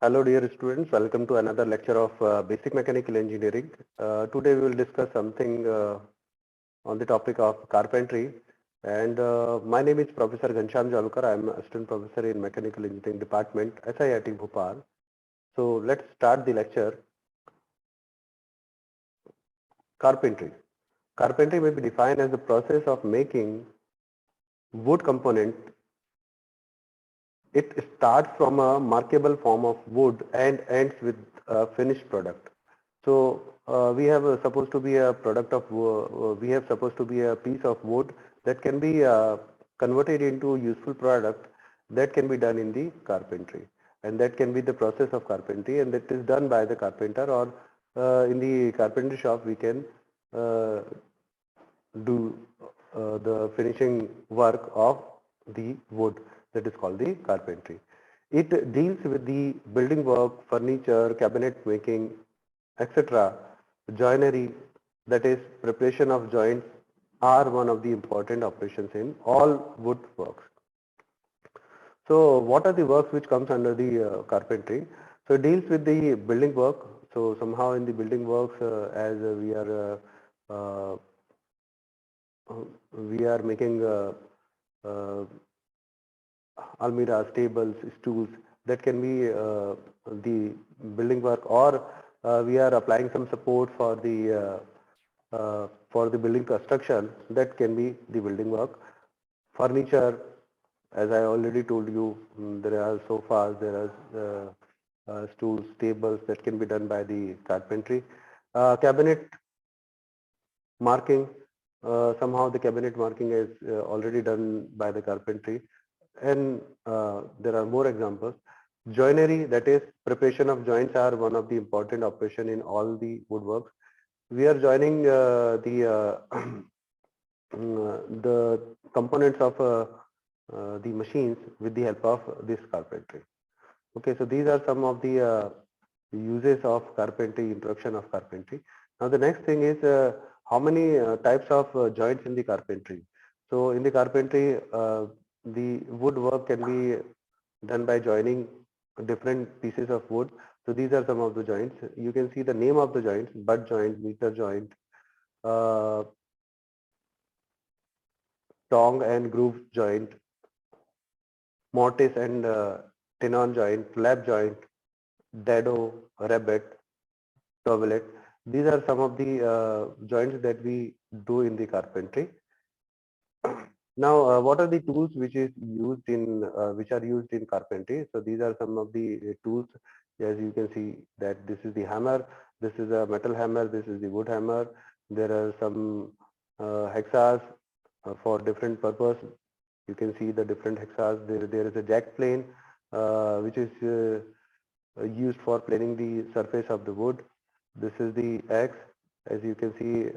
Hello dear students, welcome to another lecture of Basic Mechanical Engineering. Today we will discuss something on the topic of carpentry, and my name is Professor Jawalkar. I am Assistant Professor in Mechanical Engineering Department, SIIT Bhopal. So let's start the lecture. Carpentry. Carpentry may be defined as the process of making wood component. It starts from a markable form of wood and ends with a finished product. So we have supposed to be a product of we have supposed to be a piece of wood that can be converted into useful product that can be done in the carpentry, and that can be the process of carpentry, and that is done by the carpenter, or in the carpentry shop we can uh, do the finishing work of the wood, that is called the carpentry. It deals with the building work, furniture, cabinet making, etc. Joinery, that is preparation of joints, are one of the important operations in all wood works. So what are the works which comes under the carpentry? So it deals with the building work. So somehow in the building works, as uh, we are making uh, almirahs, tables, stools, that can be the building work, or we are applying some support for the building construction, that can be the building work. Furniture, as I already told you, there are sofas, there are stools, tables, that can be done by the carpentry. Cabinet marking, somehow the cabinet marking is already done by the carpentry, and there are more examples. Joinery, that is preparation of joints, are one of the important operation in all the woodworks. We are joining the components of the machines with the help of this carpentry. Okay, so these are some of the uses of carpentry, introduction of carpentry. Now the next thing is how many types of joints in the carpentry. So in the carpentry, the woodwork can be done by joining different pieces of wood. So these are some of the joints. You can see the name of the joints: butt joint, meter joint, uh, tong and groove joint, mortise and tenon joint, lap joint, dado, rabbet, doublet. These are some of the joints that we do in the carpentry. Now, what are the tools which is used in which are used in carpentry? So these are some of the tools. As you can see that this is the hammer, this is a metal hammer, this is the wood hammer. There are some hexas for different purpose. You can see the different hexas. There is a jack plane which is used for planing the surface of the wood. This is the axe. As you can see,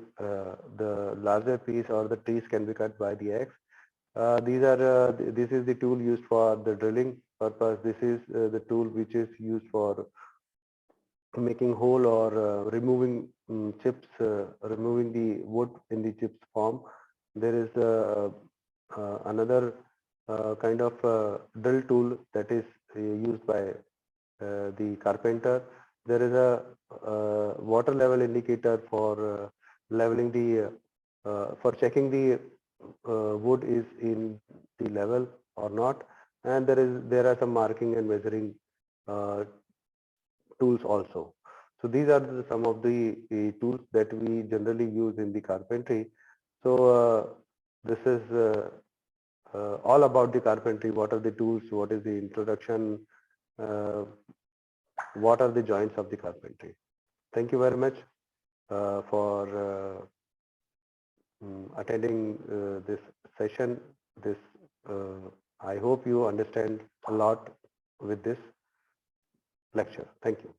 the larger piece or the trees can be cut by the axe. This is the tool used for the drilling purpose. This is the tool which is used for making hole or removing chips, removing the wood in the chips form. There is another kind of drill tool that is used by the carpenter. There is a water level indicator for leveling the for checking the wood is in the level or not, and there are some marking and measuring uh, tools also. So these are some of the tools that we generally use in the carpentry. So this is all about the carpentry. What are the tools? What is the introduction? Uh, what are the joints of the carpentry? Thank you very much for attending this session. This I hope you understand a lot with this lecture. Thank you.